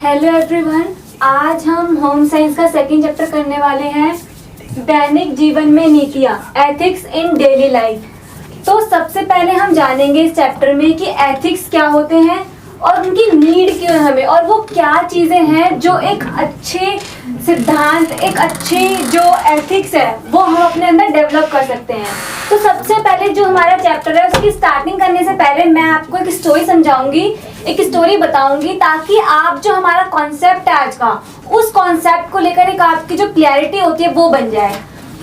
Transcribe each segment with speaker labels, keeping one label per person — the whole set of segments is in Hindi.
Speaker 1: हेलो एवरीवन, आज हम होम साइंस का सेकंड चैप्टर करने वाले हैं, दैनिक जीवन में नीतियाँ, एथिक्स इन डेली लाइफ। तो सबसे पहले हम जानेंगे इस चैप्टर में कि एथिक्स क्या होते हैं और उनकी नीड क्यों है हमें, और वो क्या चीज़ें हैं जो एक अच्छे सिद्धांत, एक अच्छे जो एथिक्स है वो हम अपने अंदर डेवलप कर सकते हैं। तो सबसे पहले जो हमारा चैप्टर है उसकी स्टार्टिंग करने से पहले मैं आपको एक स्टोरी समझाऊंगी, एक स्टोरी बताऊंगी, ताकि आप जो हमारा कॉन्सेप्ट है आज का, उस कॉन्सेप्ट को लेकर एक आपकी जो क्लैरिटी होती है वो बन जाए।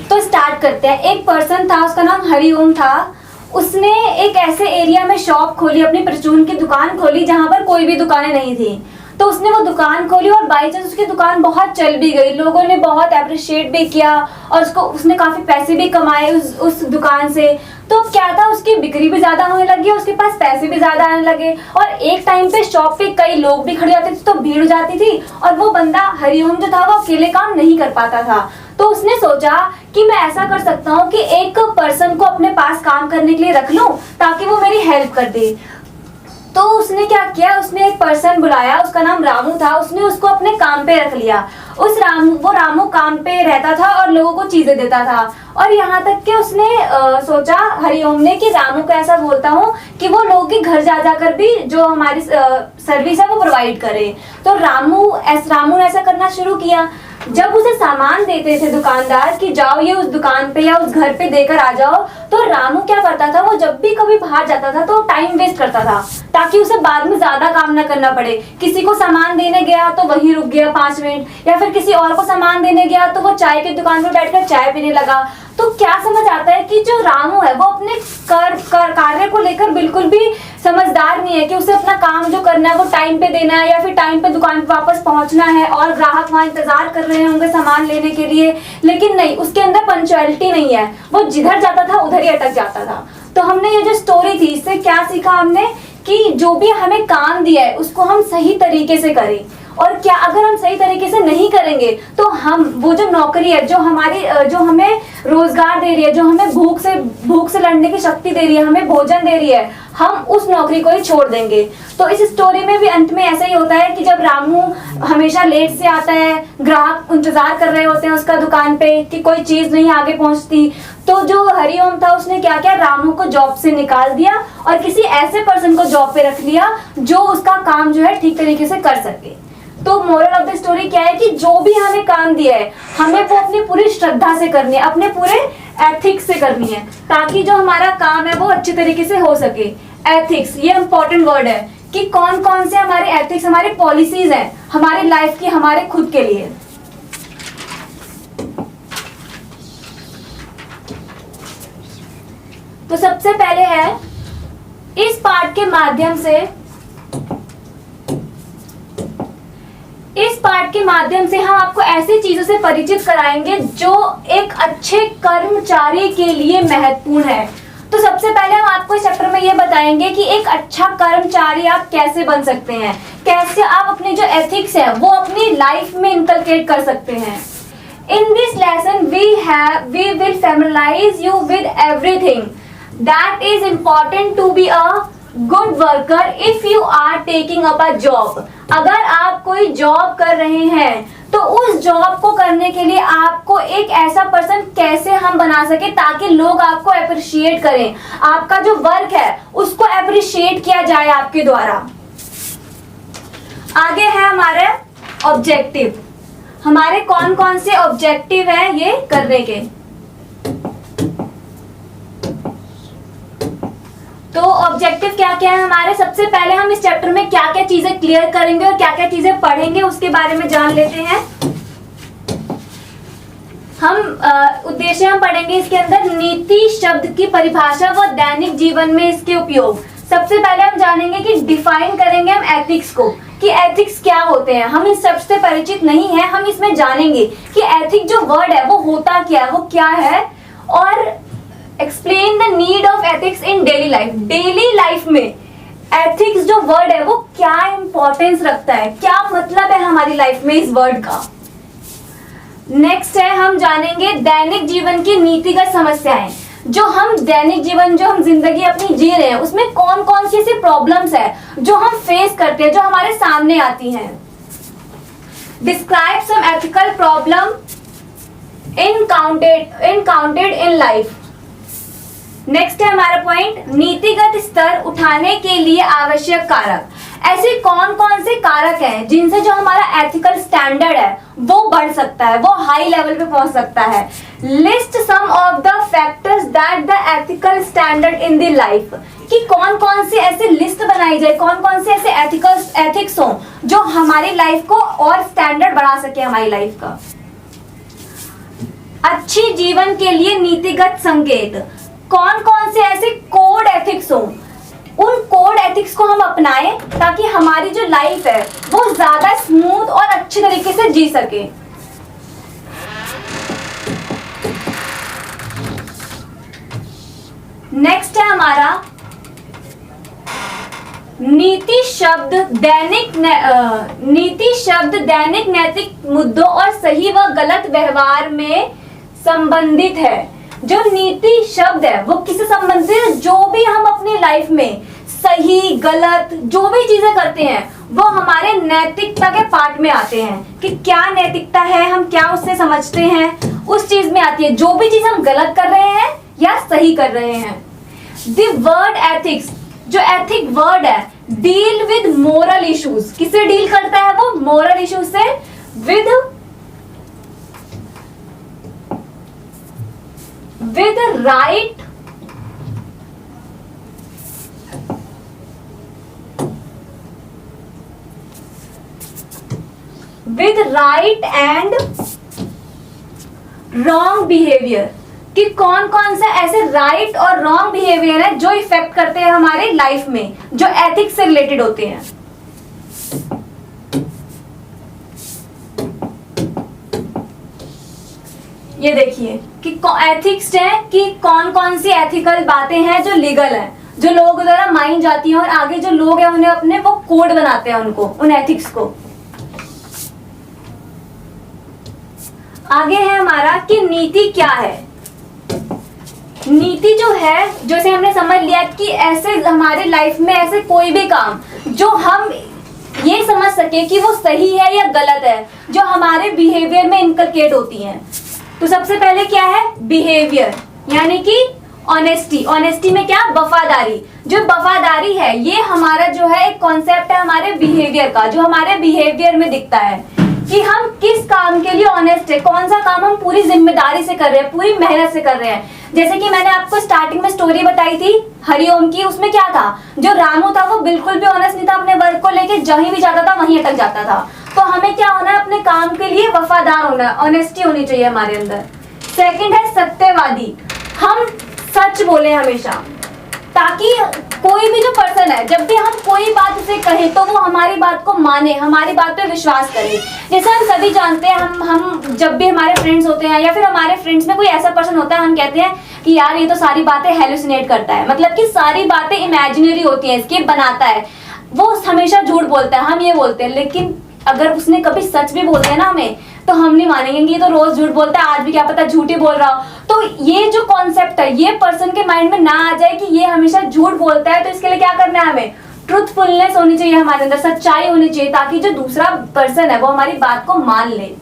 Speaker 1: तो स्टार्ट करते हैं। एक पर्सन था, उसका नाम हरिओम था। उसने एक ऐसे एरिया में शॉप खोली, अपनी परचून की दुकान खोली जहां पर कोई भी दुकानें नहीं थी। तो उसने वो दुकान खोली और बाई चांस उसकी दुकान बहुत चल भी गई, लोगों ने बहुत अप्रिशिएट भी किया और उसने काफी पैसे भी कमाए उस दुकान से। तो क्या था, उसकी बिक्री भी ज्यादा होने लगी, उसके पास पैसे भी ज्यादा आने लगे और एक टाइम पे शॉप पे कई लोग भी खड़े जाते थे तो भीड़ हो जाती थी और वो बंदा हरिओम जो था वो अकेले काम नहीं कर पाता था। तो उसने सोचा कि मैं ऐसा कर सकता हूँ कि एक पर्सन को अपने पास काम करने के लिए रख लूं ताकि वो मेरी हेल्प कर दे। तो उसने क्या किया, उसने एक पर्सन बुलाया, उसका नाम रामू था। उसने उसको अपने काम पे रख लिया। वो रामू काम पे रहता था और लोगों को चीजें देता था। और यहाँ तक कि उसने सोचा हरिओम ने कि रामू को ऐसा बोलता हूँ कि वो लोगों के घर जा जाकर भी जो हमारी सर्विस है वो प्रोवाइड करे। तो रामू ने ऐसा करना शुरू किया। जब उसे सामान देते थे दुकानदार कि जाओ ये उस दुकान पे या उस घर पे देकर आ जाओ, तो रामू क्या करता था, वो जब भी कभी बाहर जाता था तो टाइम वेस्ट करता था ताकि उसे बाद में ज्यादा काम ना करना पड़े। किसी को सामान देने गया तो वहीं रुक गया 5 मिनट, या फिर किसी और को सामान देने गया तो वो चाय की दुकान पर बैठकर चाय पीने लगा। तो क्या समझ आता है कि जो रामू है वो अपने कार्य को लेकर बिल्कुल भी समझदार नहीं है कि उसे अपना काम जो करना है वो टाइम पे देना है या फिर टाइम पे दुकान पे वापस पहुंचना है और ग्राहक वहां इंतजार कर रहे होंगे सामान लेने के लिए। लेकिन नहीं, उसके अंदर पंक्चुअलिटी नहीं है, वो जिधर जाता था उधर ही अटक जाता था। तो हमने ये जो स्टोरी थी इससे क्या सीखा हमने कि जो भी हमें काम दिया है उसको हम सही तरीके से करें, और क्या अगर हम सही तरीके से नहीं करेंगे तो हम वो जो नौकरी है जो हमें रोजगार दे रही है, जो हमें भूख से लड़ने की शक्ति दे रही है, हमें भोजन दे रही है, हम उस नौकरी को ही छोड़ देंगे। तो इस स्टोरी में भी अंत में ऐसा ही होता है कि जब रामू हमेशा लेट से आता है, ग्राहक इंतजार कर रहे होते हैं उसका दुकान पे कि कोई चीज नहीं आगे पहुंचती, तो जो हरिओम था उसने क्या किया, रामू को जॉब से निकाल दिया और किसी ऐसे पर्सन को जॉब पे रख लिया जो उसका काम जो है ठीक तरीके से कर सके। तो मोरल ऑफ द स्टोरी क्या है कि जो भी हमें काम दिया है हमें वो अपनी पूरी श्रद्धा से करनी है, अपने पूरे एथिक्स से करनी है, ताकि जो हमारा काम है वो अच्छे तरीके से हो सके। एथिक्स ये इंपॉर्टेंट वर्ड है कि कौन कौन से हमारे एथिक्स, हमारी पॉलिसीज हैं हमारी लाइफ की, हमारे खुद के लिए। तो सबसे पहले है इस पाठ के माध्यम से हम आपको ऐसी चीजों से परिचित कराएंगे जो एक अच्छे कर्मचारी के लिए महत्वपूर्ण है। तो सबसे पहले हम आपको इस चैप्टर में ये बताएंगे कि एक अच्छा कर्मचारी आप कैसे बन सकते हैं, कैसे आप अपने जो एथिक्स है वो अपनी लाइफ में इनकलकेट कर सकते हैं। In this lesson we will familiarize you with everything that is important to be a good worker if you are taking up a job। अगर आप कोई जॉब कर रहे हैं तो उस जॉब को करने के लिए आपको एक ऐसा पर्सन कैसे हम बना सके ताकि लोग आपको अप्रिशिएट करें, आपका जो वर्क है उसको अप्रिशिएट किया जाए आपके द्वारा। आगे है हमारे ऑब्जेक्टिव। हमारे कौन कौन से ऑब्जेक्टिव हैं ये करने के। तो ऑब्जेक्टिव क्या क्या है हमारे, सबसे पहले हम इस चैप्टर में क्या क्या चीजें क्लियर करेंगे और क्या क्या चीजें पढ़ेंगे उसके बारे में जान लेते हैं। उद्देश्य हम पढ़ेंगे इसके अंदर नीति शब्द की परिभाषा व दैनिक जीवन में इसके उपयोग। सबसे पहले हम जानेंगे कि डिफाइन करेंगे हम एथिक्स को कि एथिक्स क्या होते हैं। हम इस शब्द से परिचित नहीं है, हम इसमें जानेंगे कि एथिक जो वर्ड है वो होता क्या है, वो क्या है, और explain the need of ethics in daily life. Daily life में एथिक्स जो वर्ड है वो क्या इंपॉर्टेंस रखता है, क्या मतलब है हमारी लाइफ में इस वर्ड का। नेक्स्ट है हम जानेंगे दैनिक जीवन की नीतिगत समस्याएं। जो हम दैनिक जीवन, जो हम जिंदगी अपनी जी रहे हैं उसमें कौन कौन सी ऐसी प्रॉब्लम्स है जो हम फेस करते हैं, जो हमारे सामने आती हैं। Describe some ethical problem encountered in life. Next है हमारा पॉइंट, नीतिगत स्तर उठाने के लिए आवश्यक कारक। ऐसे कौन कौन से कारक हैं जिनसे जो हमारा एथिकल स्टैंडर्ड है वो बढ़ सकता है, वो हाई लेवल पे पहुंच सकता है। List some of the factors that the ethical standard in the life, कि कौन कौन सी ऐसी लिस्ट बनाई जाए, कौन कौन से ऐसे एथिक्स हो जो हमारी लाइफ को और स्टैंडर्ड बढ़ा सके हमारी लाइफ का। अच्छी जीवन के लिए नीतिगत संकेत, कौन कौन से ऐसे कोड एथिक्स हो, उन कोड एथिक्स को हम अपनाएं ताकि हमारी जो लाइफ है वो ज्यादा स्मूथ और अच्छे तरीके से जी सके। नेक्स्ट है हमारा नीति शब्द दैनिक नैतिक मुद्दों और सही व गलत व्यवहार में संबंधित है। जो नीति शब्द है वो किससे संबंधित है, जो भी हम अपनी लाइफ में सही गलत जो भी चीजें करते हैं वो हमारे नैतिकता के पार्ट में आते हैं, कि क्या नैतिकता है, हम क्या उससे समझते हैं, उस चीज में आती है जो भी चीज हम गलत कर रहे हैं या सही कर रहे हैं। द वर्ड एथिक्स, जो एथिक वर्ड है, डील विद मोरल इश्यूज, किससे डील करता है वो, मोरल इश्यूज से। with right and wrong behavior, कि कौन कौन सा ऐसे राइट और रॉन्ग बिहेवियर है जो इफेक्ट करते हैं हमारे लाइफ में, जो एथिक्स से रिलेटेड होते हैं। ये देखिए कि एथिक्स है कि कौन कौन सी एथिकल बातें हैं जो लीगल है, जो लोगों द्वारा मानी जाती हैं, और आगे जो लोग हैं उन्हें अपने वो कोड बनाते हैं उनको, उन एथिक्स को। आगे है हमारा कि नीति क्या है। नीति जो है, जैसे हमने समझ लिया कि ऐसे हमारे लाइफ में ऐसे कोई भी काम जो हम ये समझ सके कि वो सही है या गलत है, जो हमारे बिहेवियर में इनकलकेट होती हैं। तो सबसे पहले क्या है, बिहेवियर, यानी कि ऑनेस्टी। ऑनेस्टी में क्या, वफादारी। जो वफादारी है ये हमारा जो है एक कॉन्सेप्ट है हमारे बिहेवियर का, जो हमारे बिहेवियर में दिखता है कि हम किस काम के लिए ऑनेस्ट है, कौन सा काम हम पूरी जिम्मेदारी से कर रहे हैं, पूरी मेहनत से कर रहे हैं। जैसे कि मैंने आपको स्टार्टिंग में स्टोरी बताई थी हरिओम की, उसमें क्या था, जो रामू था वो बिल्कुल भी ऑनेस्ट नहीं था, अपने वर्क को लेके जहीं भी जाता था वहीं अटक जाता था। तो हमें क्या होना है, अपने काम के लिए वफादार होना है, ऑनेस्टी होनी चाहिए हमारे अंदर। सेकंड है सत्यवादी, हम सच बोले हमेशा, ताकि कोई भी जो पर्सन है जब भी हम कोई बात उसे कहें तो वो हमारी बात को माने, हमारी बात पे विश्वास करे। जैसे हम सभी जानते हैं, हम जब भी हमारे फ्रेंड्स होते हैं या फिर हमारे फ्रेंड्स में कोई ऐसा पर्सन होता है, हम कहते हैं कि यार ये तो सारी बातें हेलुसिनेट करता है, मतलब कि सारी बातें इमेजिनरी होती हैं, इसके बनाता है, वो हमेशा झूठ बोलता है, हम ये बोलते हैं। लेकिन अगर उसने कभी सच भी बोल दिया ना हमें, तो हम नहीं मानेंगे कि ये तो रोज झूठ बोलता है, आज भी क्या पता झूठ ही बोल रहा हो। तो ये जो कॉन्सेप्ट है ये पर्सन के माइंड में ना आ जाए कि ये हमेशा झूठ बोलता है, तो इसके लिए क्या करना है, हमें ट्रूथफुलनेस होनी चाहिए हमारे अंदर, सच्चाई होनी चाहिए, ताकि जो दूसरा पर्सन है वो हमारी बात को मान ले।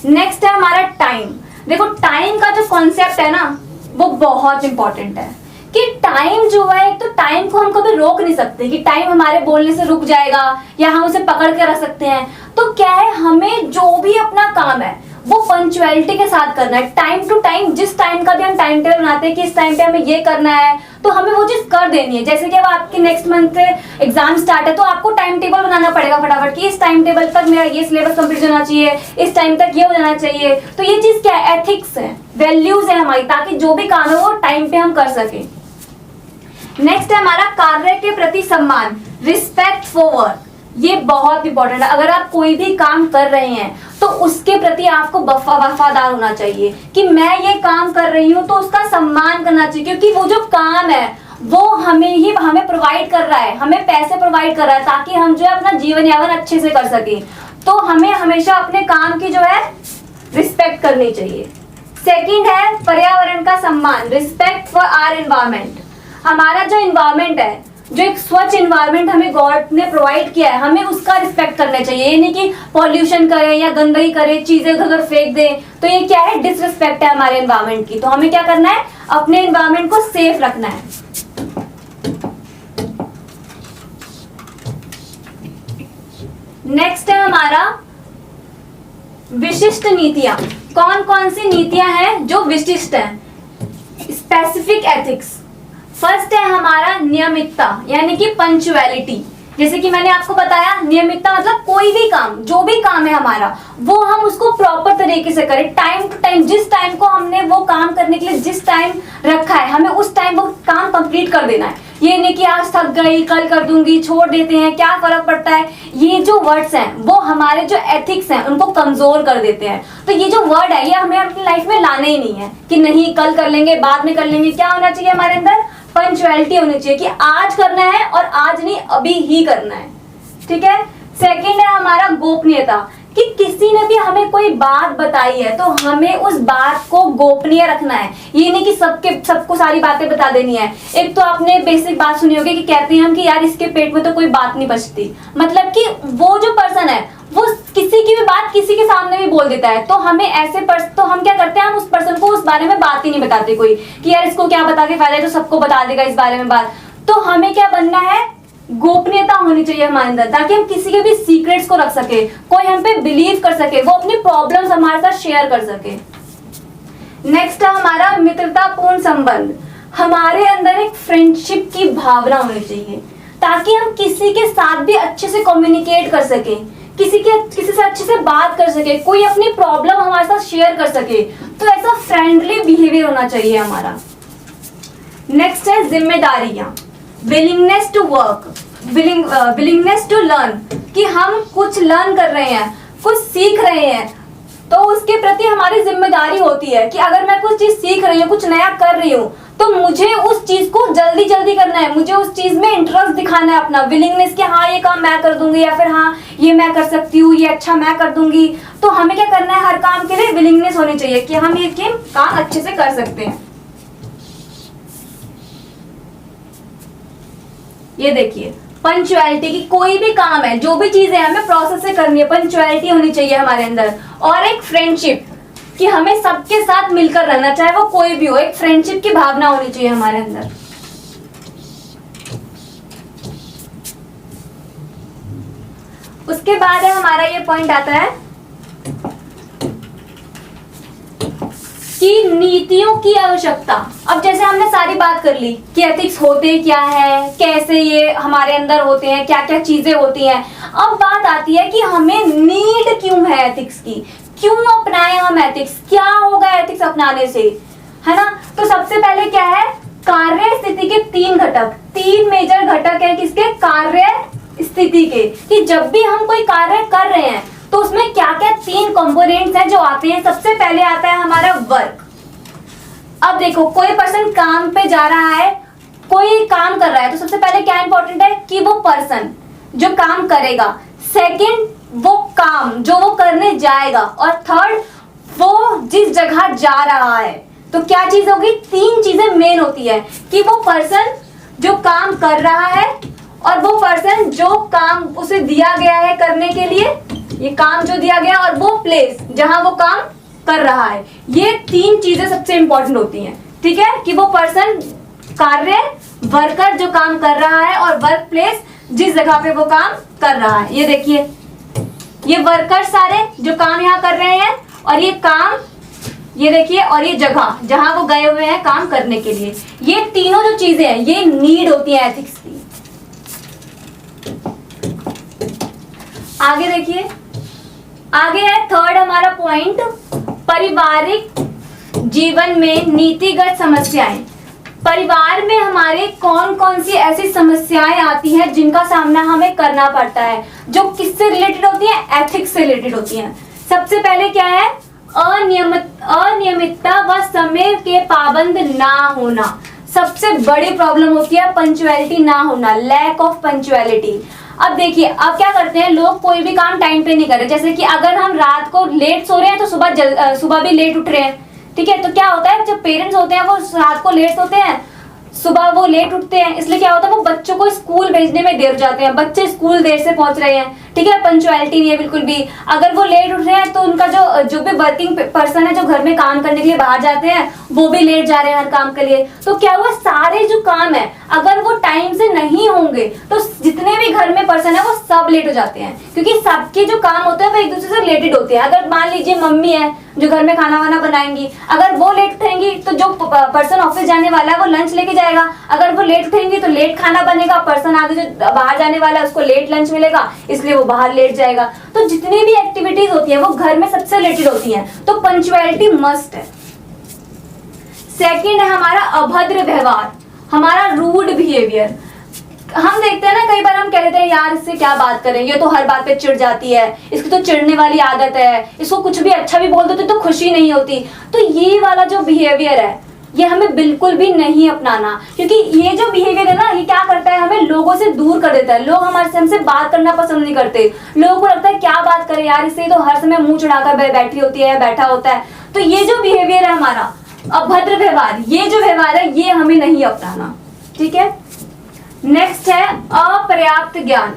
Speaker 1: नेक्स्ट है हमारा टाइम। देखो टाइम का जो कॉन्सेप्ट है ना वो बहुत इंपॉर्टेंट है, कि टाइम जो है, एक तो टाइम को हम कभी रोक नहीं सकते कि टाइम हमारे बोलने से रुक जाएगा या हम उसे पकड़ के रख सकते हैं। तो क्या है, हमें जो भी अपना काम है वो पंक्चुअलिटी के साथ करना है, टाइम टू टाइम। जिस टाइम का भी हम टाइम टेबल बनाते हैं कि इस टाइम पे हमें ये करना है, तो हमें वो चीज कर देनी है। जैसे कि अब आपके नेक्स्ट मंथ एग्जाम स्टार्ट है, तो आपको टाइम टेबल बनाना पड़ेगा फटाफट कि इस टाइम टेबल तक मेरा ये सिलेबस कंप्लीट होना चाहिए, इस टाइम तक ये हो जाना चाहिए। तो ये चीज क्या है, एथिक्स है, वैल्यूज है हमारी, ताकि जो भी काम है वो टाइम पे हम कर सके। नेक्स्ट है हमारा कार्य के प्रति सम्मान, रिस्पेक्ट फॉर वर्क। ये बहुत इंपॉर्टेंट है। अगर आप कोई भी काम कर रहे हैं तो उसके प्रति आपको वफादार होना चाहिए, कि मैं ये काम कर रही हूँ तो उसका सम्मान करना चाहिए, क्योंकि वो जो काम है वो हमें प्रोवाइड कर रहा है, हमें पैसे प्रोवाइड कर रहा है, ताकि हम जो है अपना जीवन यापन अच्छे से कर सके। तो हमें हमेशा अपने काम की जो है रिस्पेक्ट करनी चाहिए। सेकंड है पर्यावरण का सम्मान, रिस्पेक्ट फॉर आवर एनवायरमेंट। हमारा जो इन्वायरमेंट है जो एक स्वच्छ इन्वायरमेंट हमें गॉड ने प्रोवाइड किया है, हमें उसका रिस्पेक्ट करना चाहिए। ये नहीं कि पॉल्यूशन करें या गंदगी करें, चीजें उधर उधर फेंक दें, तो ये क्या है, डिसरिस्पेक्ट है हमारे एनवायरमेंट की। तो हमें क्या करना है, अपने एनवायरमेंट को सेफ रखना है। नेक्स्ट है हमारा विशिष्ट नीतियां। कौन कौन सी नीतियां हैं जो विशिष्ट हैं, स्पेसिफिक एथिक्स। फर्स्ट है हमारा नियमितता, यानी कि पंक्चुअलिटी। जैसे कि मैंने आपको बताया, नियमितता मतलब कोई भी काम, जो भी काम है हमारा, वो हम उसको प्रॉपर तरीके से करें, टाइम टू टाइम। जिस टाइम को हमने वो काम करने के लिए जिस टाइम रखा है, हमें उस टाइम वो काम कंप्लीट कर देना है। ये नहीं कि आज थक गई कल कर दूंगी, छोड़ देते हैं, क्या फर्क पड़ता है। ये जो वर्ड्स हैं वो हमारे जो एथिक्स हैं उनको कमजोर कर देते हैं। तो ये जो वर्ड है ये हमें अपनी लाइफ में लाने ही नहीं है कि नहीं कल कर लेंगे, बाद में कर लेंगे। क्या होना चाहिए हमारे अंदर, पंक्चुअलिटी होनी चाहिए कि आज करना है और आज नहीं अभी ही करना है। ठीक है। सेकंड है हमारा गोपनीयता, कि किसी ने भी हमें कोई बात बताई है तो हमें उस बात को गोपनीय रखना है। ये नहीं कि सबको सारी बातें बता देनी है। एक तो आपने बेसिक बात सुनी होगी कि कहते हैं हम कि यार इसके पेट में तो कोई बात नहीं बचती, मतलब कि वो जो पर्सन है वो किसी की भी बात किसी के सामने भी बोल देता है। तो हमें ऐसे तो हम क्या करते हैं, हम उस पर्सन को उस बारे में बात ही नहीं बताते कोई, कि यार इसको क्या बता के फायदा है, तो सबको बता देगा इस बारे में बात। तो हमें क्या बनना है, गोपनीयता होनी चाहिए हमारे अंदर, ताकि हम किसी के भी सीक्रेट्स को रख सके, कोई हम पे बिलीव कर सके, वो अपनी प्रॉब्लम्स हमारे साथ शेयर कर सके। नेक्स्ट है हमारा मित्रतापूर्ण संबंध। हमारे अंदर एक फ्रेंडशिप की भावना होनी चाहिए, ताकि हम किसी के साथ भी अच्छे से कम्युनिकेट कर सके, किसी से अच्छे से बात कर सके, कोई अपनी प्रॉब्लम हमारे साथ शेयर कर सके। तो ऐसा फ्रेंडली बिहेवियर होना चाहिए हमारा। नेक्स्ट है जिम्मेदारियां, willingness to work, willingness to learn, कि हम कुछ लर्न कर रहे हैं, कुछ सीख रहे हैं, तो उसके प्रति हमारी जिम्मेदारी होती है कि अगर मैं कुछ चीज सीख रही हूँ, कुछ नया कर रही हूँ, तो मुझे उस चीज को जल्दी जल्दी करना है, मुझे उस चीज में इंटरेस्ट दिखाना है अपना, विलिंगनेस कि हाँ ये काम मैं कर दूंगी, या फिर हाँ ये मैं कर सकती हूँ, ये अच्छा मैं कर दूंगी। तो हमें क्या करना है, हर काम के लिए विलिंगनेस होनी चाहिए कि हम ये काम अच्छे से कर सकते हैं। ये देखिए पंक्चुअलिटी, की कोई भी काम है, जो भी चीजें हमें प्रोसेस से करनी है, पंक्चुअलिटी होनी चाहिए हमारे अंदर। और एक फ्रेंडशिप, कि हमें सबके साथ मिलकर रहना, चाहे वो कोई भी हो, एक फ्रेंडशिप की भावना होनी चाहिए हमारे अंदर। उसके बाद है हमारा ये पॉइंट आता है कि नीतियों की आवश्यकता। अब जैसे हमने सारी बात कर ली कि एथिक्स होते क्या है, कैसे ये हमारे अंदर होते हैं, क्या क्या चीजें होती हैं। अब बात आती है कि हमें नीड क्यों है एथिक्स की, क्यों अपनाएं हम एथिक्स, क्या होगा एथिक्स अपनाने से, है ना। तो सबसे पहले क्या है, कार्य स्थिति के तीन घटक, तीन मेजर घटक है किसके, कार्य स्थिति के, कि जब भी हम कोई कार्य कर रहे हैं तो उसमें क्या क्या तीन कंपोनेंट्स हैं जो आते हैं। सबसे पहले आता है हमारा वर्क। अब देखो कोई पर्सन काम पे जा रहा है, कोई काम कर रहा है, तो सबसे पहले क्या इंपॉर्टेंट है कि वो पर्सन जो काम करेगा, सेकंड वो काम जो वो करने जाएगा, और थर्ड वो जिस जगह जा रहा है। तो क्या चीज होगी, तीन चीजें मेन होती है कि वो पर्सन जो काम कर रहा है, और वो पर्सन जो काम उसे दिया गया है करने के लिए, ये काम जो दिया गया, और वो प्लेस जहां वो काम कर रहा है। ये तीन चीजें सबसे इंपॉर्टेंट होती हैं। ठीक है, कि वो पर्सन, कार्य, वर्कर जो काम कर रहा है, और वर्क प्लेस जिस जगह पे वो काम कर रहा है। ये देखिए ये वर्कर सारे जो काम यहाँ कर रहे हैं, और ये काम ये देखिए, और ये जगह जहां वो गए हुए हैं काम करने के लिए। ये तीनों जो चीजें हैं ये नीड होती है एथिक्स की। आगे देखिए, आगे है थर्ड हमारा पॉइंट, पारिवारिक जीवन में नीतिगत समस्याएं। परिवार में हमारे कौन कौन सी ऐसी समस्याएं आती हैं जिनका सामना हमें करना पड़ता है, जो किससे रिलेटेड होती हैं, एथिक्स से रिलेटेड होती हैं। सबसे पहले क्या है, अनियमितता व समय के पाबंद ना होना। सबसे बड़ी प्रॉब्लम होती है पंक्चुअलिटी ना होना, लैक ऑफ पंक्चुअलिटी। अब देखिए, अब क्या करते हैं लोग, कोई भी काम टाइम पे नहीं कर रहे। जैसे कि अगर हम रात को लेट सो रहे हैं तो सुबह भी लेट उठ रहे हैं। ठीक है, तो क्या होता है, जब पेरेंट्स होते हैं वो रात को लेट सोते हैं, सुबह वो लेट उठते हैं, इसलिए क्या होता है वो बच्चों को स्कूल भेजने में देर हो जाते हैं, बच्चे स्कूल देर से पहुंच रहे हैं, ठीक है, पंक्चुअलिटी नहीं है बिल्कुल भी। अगर वो लेट उठ रहे हैं तो उनका जो भी वर्किंग पर्सन है जो घर में काम करने के लिए बाहर जाते हैं वो भी लेट जा रहे हैं हर काम के लिए। तो क्या हुआ, सारे जो काम है अगर वो टाइम से नहीं होंगे तो जितने भी घर में पर्सन है वो सब लेट हो जाते हैं, क्योंकि सबके जो काम होते हैं वो एक दूसरे से रिलेटेड होते हैं। अगर मान लीजिए मम्मी है जो घर में खाना वाना बनाएंगी, अगर वो लेट उठेंगी तो जो पर्सन ऑफिस जाने वाला है वो लंच लेके जाएगा, अगर वो लेट उठेंगी तो लेट खाना बनेगा, पर्सन आगे जो बाहर जाने वाला है उसको लेट लंच मिलेगा, इसलिए वो बाहर लेट जाएगा। तो जितनी भी एक्टिविटीज होती है वो घर में सबसे रिलेटेड होती है, तो पंक्चुअलिटी मस्ट है। सेकंड है हमारा अभद्र व्यवहार, हमारा रूड बिहेवियर। हम देखते हैं ना कई बार हम कह देते हैं यार इससे क्या बात करें, ये तो हर बात पे चिढ़ जाती है, इसकी तो चिढ़ने वाली आदत है, इसको कुछ भी अच्छा भी बोल दो तो खुशी नहीं होती। तो ये वाला जो बिहेवियर है ये हमें बिल्कुल भी नहीं अपनाना, क्योंकि ये जो बिहेवियर है ना ये क्या करता है, हमें लोगों से दूर कर देता है। लोग हमसे बात करना पसंद नहीं करते, लोगों को लगता है क्या बात करें यार इससे, तो हर समय मुंह चढ़ाकर बैठी होती है, बैठा होता है। तो ये जो बिहेवियर है हमारा अभद्र व्यवहार, ये जो व्यवहार है ये हमें नहीं अपनाना, ठीक है। नेक्स्ट है अपर्याप्त ज्ञान।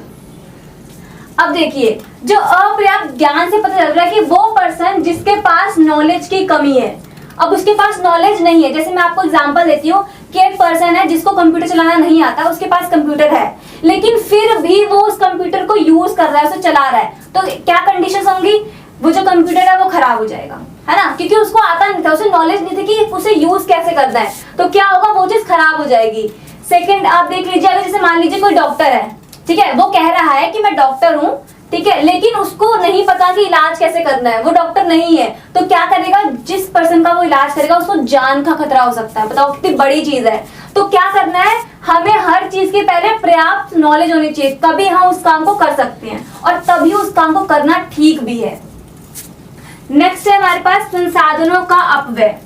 Speaker 1: अब देखिए जो अपर्याप्त ज्ञान से पता चल रहा है कि वो पर्सन जिसके पास नॉलेज की कमी है, अब उसके पास नॉलेज नहीं है। जैसे मैं आपको एग्जांपल देती हूँ कि एक पर्सन है जिसको कंप्यूटर चलाना नहीं आता, उसके पास कंप्यूटर है लेकिन फिर भी वो उस कंप्यूटर को यूज कर रहा है, उसे चला रहा है, तो क्या कंडीशंस होंगी, वो जो कंप्यूटर है वो खराब हो जाएगा, है ना, क्योंकि उसको आता नहीं था, उसे नॉलेज नहीं थी कि उसे यूज कैसे करना है, तो क्या होगा वो चीज खराब हो जाएगी। सेकंड आप देख लीजिए, अगर जैसे मान लीजिए कोई डॉक्टर है, ठीक है, वो कह रहा है कि मैं डॉक्टर हूँ, ठीक है, लेकिन उसको नहीं पता कि इलाज कैसे करना है, वो डॉक्टर नहीं है, तो क्या करेगा, जिस पर्सन का वो इलाज करेगा उसको जान का खतरा हो सकता है। बताओ कितनी बड़ी चीज है। तो क्या करना है, हमें हर चीज के पहले पर्याप्त नॉलेज होनी चाहिए, तभी हम उस काम को कर सकते हैं और तभी उस काम को करना ठीक भी है। नेक्स्ट है हमारे पास संसाधनों का अपव्यय।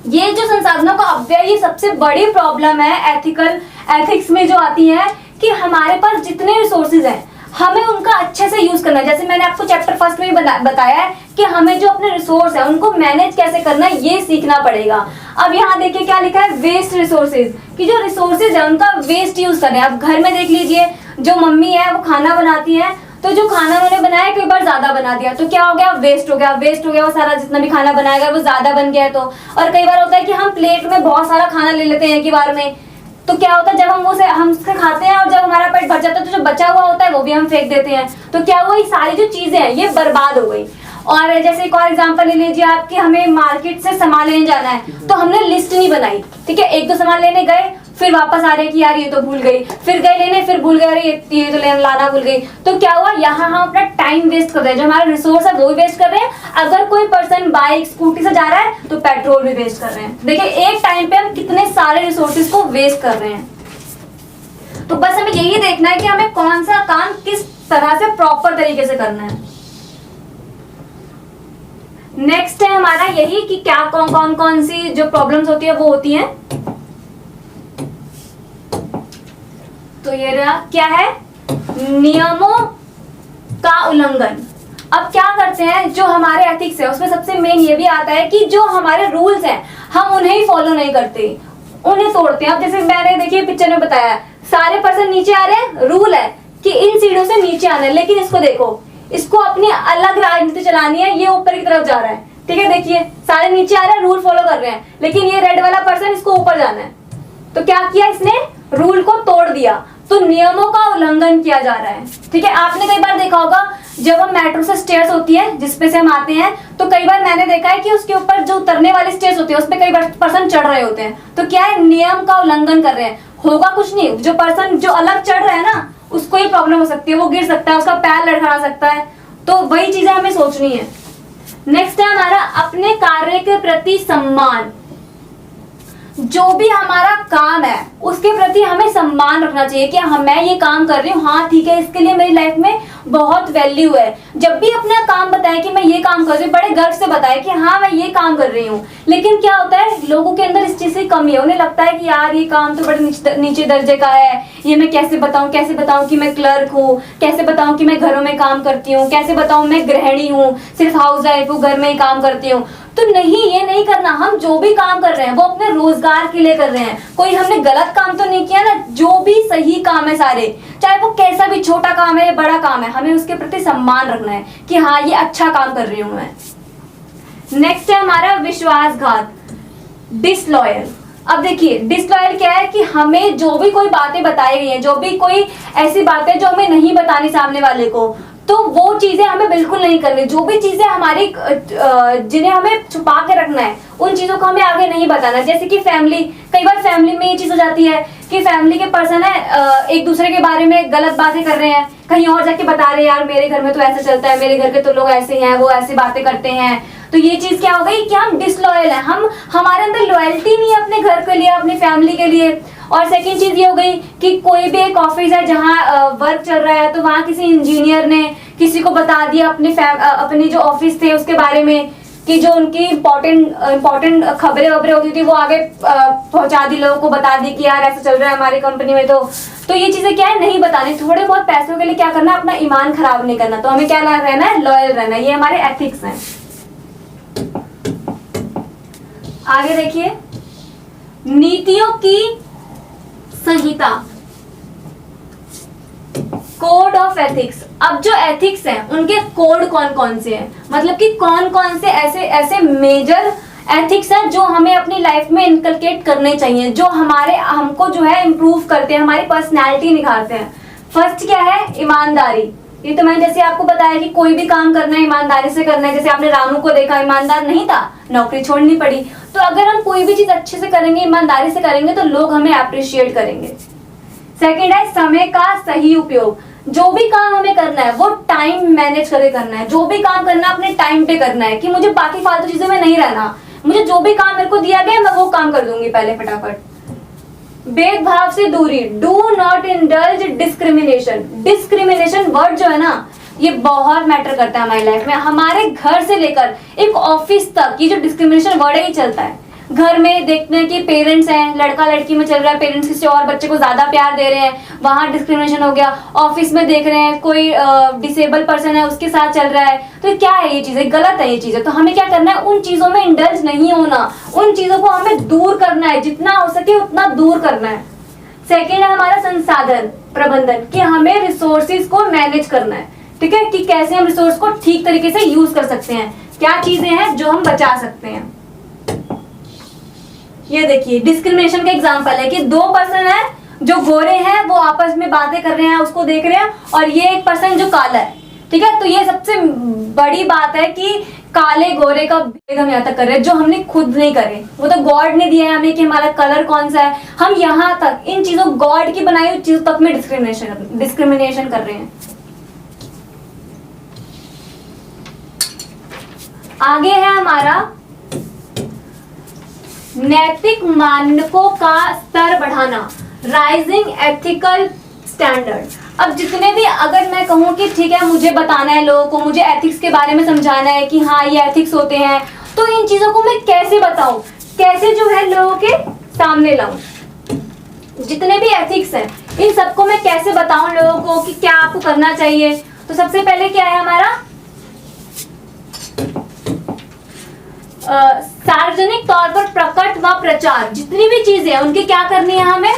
Speaker 1: ये जो संसाधनों का अपव्यय ये सबसे बड़ी प्रॉब्लम है एथिक्स में जो आती है, कि हमारे पास जितने रिसोर्सेज हैं हमें उनका अच्छे से यूज करना है। जैसे मैंने आपको चैप्टर फर्स्ट में बताया है कि हमें जो अपने रिसोर्स है उनको मैनेज कैसे करना है ये सीखना पड़ेगा। अब यहाँ देखिए क्या लिखा है, वेस्ट रिसोर्सेज, कि जो रिसोर्सेज है उनका वेस्ट यूज करना है। अब घर में देख लीजिए जो मम्मी है वो खाना बनाती है, तो जो खाना उन्होंने बनाया कई बार ज्यादा बना दिया तो क्या हो गया, वेस्ट हो गया वो सारा, जितना भी खाना बनाएगा वो ज्यादा बन गया है। तो और कई बार होता है कि हम प्लेट में बहुत सारा खाना ले लेते हैं एक ही बार में, तो क्या होता है जब हम उससे खाते हैं और जब हमारा पेट भर जाता है तो जो बचा हुआ होता है वो भी हम फेंक देते हैं। तो क्या हुआ, ये सारी जो चीजें हैं ये बर्बाद हो गई। और जैसे एक और एग्जांपल ले लीजिए आप कि हमें मार्केट से सामान लेने जाना है, तो हमने लिस्ट नहीं बनाई, ठीक है, एक दो सामान लेने गए फिर वापस आ रहे कि यार ये तो भूल गई, फिर गए लेने फिर भूल गए, अरे ये तो लाना भूल गई। तो क्या हुआ, यहाँ हम अपना टाइम वेस्ट कर रहे हैं, जो हमारा रिसोर्स है वो भी वेस्ट कर रहे हैं। अगर कोई पर्सन बाइक स्कूटी से जा रहा है तो पेट्रोल भी वेस्ट कर रहे हैं। देखिए एक टाइम पे हम कितने सारे रिसोर्सेज को वेस्ट कर रहे हैं। तो बस हमें यही देखना है कि हमें कौन सा काम किस तरह से प्रॉपर तरीके से करना है। नेक्स्ट है हमारा यही कि क्या कौन सी जो प्रॉब्लम्स होती है वो होती हैं। तो ये रहा क्या है, नियमों का उल्लंघन। अब क्या करते हैं, जो हमारे एथिक्स है उसमें सबसे मेन ये भी आता है कि जो हमारे रूल्स हैं हम उन्हें ही फॉलो नहीं करते, उन्हें तोड़ते हैं। अब जैसे मैंने देखिए पिक्चर में बताया, सारे पर्सन नीचे आ रहे हैं, रूल है कि इन सीढ़ियों से नीचे आना है, लेकिन इसको देखो, इसको अपनी अलग राजनीति चलानी है, ये ऊपर की तरफ जा रहा है, ठीक है, देखिए सारे नीचे आ रहे हैं, रूल फॉलो कर रहे हैं, लेकिन ये रेड वाला पर्सन इसको ऊपर जाना है। तो क्या किया इसने, रूल को तोड़ दिया, तो नियमों का उल्लंघन किया जा रहा है, ठीक है। आपने कई बार देखा होगा जब हम मेट्रो से स्टेयर्स होती है जिसपे से हम आते हैं, तो कई बार मैंने देखा है कि उसके ऊपर जो उतरने वाली स्टेयर्स होती है उस पे कई बार पर्सन चढ़ रहे होते हैं, तो क्या है, नियम का उल्लंघन कर रहे हैं। होगा कुछ नहीं, जो पर्सन जो अलग चढ़ रहा है ना उसको ही प्रॉब्लम हो सकती है, वो गिर सकता है, उसका पैर लड़खड़ा सकता है, तो वही चीजें हमें सोचनी है। नेक्स्ट है हमारा अपने कार्य के प्रति सम्मान। जो भी हमारा काम है उसके प्रति हमें सम्मान रखना चाहिए कि हाँ मैं ये काम कर रही हूँ, हाँ ठीक है, इसके लिए मेरी लाइफ में बहुत वैल्यू है। जब भी अपना काम बताएं कि मैं ये काम कर रही हूँ, बड़े गर्व से बताएं कि हाँ मैं ये काम कर रही हूँ। लेकिन क्या होता है, लोगों के अंदर इस चीज की कमी है। उन्हें लगता है कि यार ये काम तो बड़े नीचे दर्जे का है, ये मैं कैसे बताऊं कि मैं क्लर्क हूँ, कैसे बताऊं कि मैं घरों में काम करती हूँ, कैसे बताऊं मैं गृहिणी हूँ, सिर्फ हाउस वाइफ हूँ, घर में ही काम करती हूँ। तो नहीं, ये नहीं करना। हम जो भी काम कर रहे हैं वो अपने रोजगार के लिए कर रहे हैं। कोई हमने गलत काम तो नहीं किया ना। जो भी सही काम है सारे, चाहे वो कैसा भी छोटा काम है या बड़ा काम है, हमें उसके प्रति सम्मान रखना है कि हाँ ये अच्छा काम कर रही हूं मैं। नेक्स्ट है हमारा विश्वासघात, डिसलॉयल। अब देखिए डिसलॉयल क्या है कि हमें जो भी कोई बातें बताई गई हैं, जो भी कोई ऐसी बातें जो हमें नहीं बतानी सामने वाले को, तो वो चीजें हमें बिल्कुल नहीं करनी। जो भी चीजें हमारी जिन्हें हमें छुपा के रखना है, उन चीजों को हमें आगे नहीं बताना। जैसे कि फैमिली, कई बार फैमिली में ये चीज हो जाती है कि फैमिली के पर्सन है एक दूसरे के बारे में गलत बातें कर रहे हैं, कहीं और जाके बता रहे हैं यार मेरे घर में तो ऐसा चलता है, मेरे घर के तो लोग ऐसे हैं, वो ऐसी बातें करते हैं। तो ये चीज क्या हो गई कि हम डिसलॉयल हैं, हमारे अंदर लॉयल्टी नहीं है अपने घर के लिए, अपनी फैमिली के लिए। और सेकंड चीज ये हो गई कि कोई भी एक ऑफिस है जहाँ वर्क चल रहा है, तो वहाँ किसी इंजीनियर ने किसी को बता दिया अपनी जो ऑफिस थे उसके बारे में, कि जो उनकी इम्पोर्टेंट खबरें वबरें होती थी वो आगे पहुंचा दी, लोगों को बता दी कि यार ऐसा चल रहा है हमारी कंपनी में। तो ये चीजें क्या है, नहीं बतानी। थोड़े बहुत पैसों के लिए क्या करना, अपना ईमान खराब नहीं करना। तो हमें क्या रहना है, लॉयल रहना। ये हमारे एथिक्स हैं। आगे देखिए, नीतियों की संहिता, कोड ऑफ एथिक्स। अब जो एथिक्स हैं उनके कोड कौन कौन से हैं, मतलब कि कौन कौन से ऐसे मेजर एथिक्स हैं जो हमें अपनी लाइफ में इनकलकेट करने चाहिए, जो हमको जो है इम्प्रूव करते हैं, हमारी पर्सनैलिटी निखारते हैं। फर्स्ट क्या है, ईमानदारी। ये तो मैंने जैसे आपको बताया कि कोई भी काम करना है ईमानदारी से करना है। जैसे आपने रानू को देखा, ईमानदार नहीं था, नौकरी छोड़नी पड़ी। तो अगर हम कोई भी चीज अच्छे से करेंगे, ईमानदारी से करेंगे, तो लोग हमें अप्रिशिएट करेंगे। सेकंड है समय का सही उपयोग। जो भी काम हमें करना है वो टाइम मैनेज करके करना है। जो भी काम करना है अपने टाइम पे करना है, कि मुझे बाकी फालतू चीजों में नहीं रहना। मुझे जो भी काम मेरे को दिया गया मैं वो काम कर दूंगी पहले फटाफट। भेदभाव से दूरी, do not indulge discrimination. Discrimination word जो है ना, ये बहुत मैटर करता है हमारी लाइफ में। हमारे घर से लेकर एक ऑफिस तक ये जो डिस्क्रिमिनेशन वर्ड है ये चलता है। घर में देखते हैं कि पेरेंट्स हैं, लड़का लड़की में चल रहा है, पेरेंट्स किसी और बच्चे को ज्यादा प्यार दे रहे हैं, वहां डिस्क्रिमिनेशन हो गया। ऑफिस में देख रहे हैं कोई डिसेबल पर्सन है उसके साथ चल रहा है, तो क्या है ये चीजें, गलत है ये चीजें। तो हमें क्या करना है, उन चीजों में इंडल्ज नहीं होना, उन चीजों को हमें दूर करना है, जितना हो सके उतना दूर करना है। सेकेंड है हमारा संसाधन प्रबंधन, कि हमें रिसोर्सेज को मैनेज करना है, ठीक है, कि कैसे हम रिसोर्स को ठीक तरीके से यूज कर सकते हैं, क्या चीजें हैं जो हम बचा सकते हैं। ये देखिए डिस्क्रिमिनेशन का एग्जांपल है कि दो पर्सन है जो गोरे हैं, वो आपस में बातें कर रहे हैं, उसको देख रहे हैं, और ये एक पर्सन जो काला है, ठीक है। तो ये सबसे बड़ी बात है कि काले गोरे का भेद हम यहाँ तक कर रहे हैं, जो हमने खुद नहीं करे। वो तो गॉड ने दिया है हमें कि हमारा कलर कौन सा है, हम यहाँ तक इन चीजों, गॉड की बनाई हुई चीजों तक में डिस्क्रिमिनेशन कर रहे हैं। आगे है हमारा नैतिक मानकों का स्तर बढ़ाना, राइजिंग एथिकल स्टैंडर्ड। अब जितने भी, अगर मैं कहूँ कि ठीक है मुझे बताना है लोगों को, मुझे एथिक्स के बारे में समझाना है कि हाँ ये एथिक्स होते हैं, तो इन चीजों को मैं कैसे बताऊं, कैसे जो है लोगों के सामने लाऊं। जितने भी एथिक्स हैं इन सबको मैं कैसे बताऊं लोगों को कि क्या आपको करना चाहिए। तो सबसे पहले क्या है हमारा, सार्वजनिक तौर पर प्रकट व प्रचार। जितनी भी चीजें हैं उनकी क्या करनी है, हमें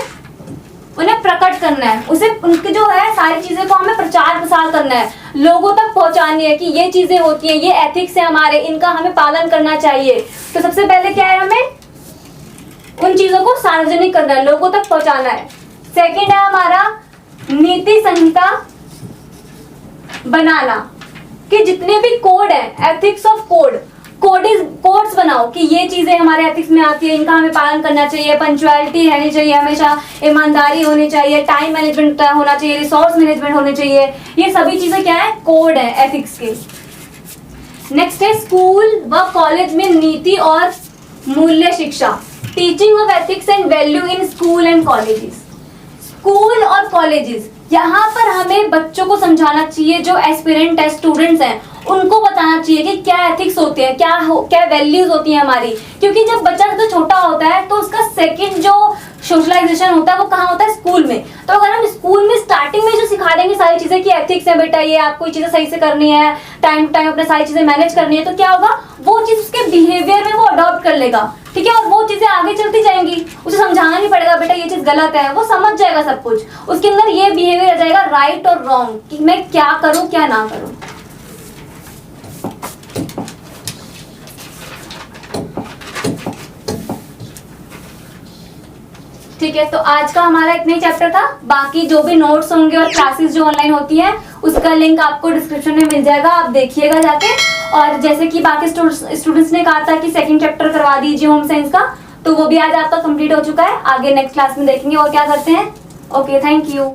Speaker 1: उन्हें प्रकट करना है, उसे उनके जो है सारी चीजें को हमें प्रचार प्रसार करना है, लोगों तक पहुंचानी है कि ये चीजें होती हैं, ये एथिक्स है हमारे, इनका हमें पालन करना चाहिए। तो सबसे पहले क्या है, हमें उन चीजों को सार्वजनिक करना है, लोगों तक पहुंचाना है। सेकंड है हमारा नीति संहिता बनाना, कि जितने भी कोड है, एथिक्स ऑफ कोड्स बनाओ कि ये चीजें हमारे एथिक्स में आती है, इनका हमें पालन करना चाहिए। पंक्चुअलिटी रहनी चाहिए हमेशा, ईमानदारी होनी चाहिए, टाइम मैनेजमेंट होना चाहिए, रिसोर्स मैनेजमेंट होने चाहिए। ये सभी चीजें क्या है, कोड है एथिक्स के। नेक्स्ट है स्कूल व कॉलेज में नीति और मूल्य शिक्षा, teaching of ethics and value in school and colleges. School और कॉलेजेस यहाँ पर हमें बच्चों को समझाना चाहिए, जो एस्पिरेंट है, स्टूडेंट्स हैं, उनको बताना चाहिए कि क्या एथिक्स होते हैं, क्या वैल्यूज होती हैं हमारी। क्योंकि जब बच्चा तो छोटा होता है तो उसका सेकंड जो सोशलाइजेशन होता है वो कहाँ होता है, स्कूल में। तो अगर हम स्कूल में स्टार्टिंग में जो सिखा देंगे सारी चीजें कि एथिक्स है बेटा, ये आपको ये चीजें सही से करनी है, टाइम टू टाइम अपने सारी चीजें मैनेज करनी है, तो क्या होगा, वो चीज उसके बिहेवियर में वो अडॉप्ट कर लेगा, ठीक है। और वो चीजें आगे चलती जाएंगी, उसे समझाना नहीं पड़ेगा बेटा ये चीज गलत है, वो समझ जाएगा सब कुछ। उसके अंदर ये बिहेवियर आ जाएगा राइट और रॉन्ग, कि मैं क्या करूं क्या ना करूं। ठीक है, तो आज का हमारा इतना ही चैप्टर था। बाकी जो भी नोट्स होंगे और क्लासेस जो ऑनलाइन होती है उसका लिंक आपको डिस्क्रिप्शन में मिल जाएगा, आप देखिएगा जाके। और जैसे कि बाकी स्टूडेंट्स ने कहा था कि सेकंड चैप्टर करवा दीजिए होम साइंस का, तो वो भी आज आपका कंप्लीट हो चुका है। आगे नेक्स्ट क्लास में देखेंगे और क्या करते हैं। Okay, thank you.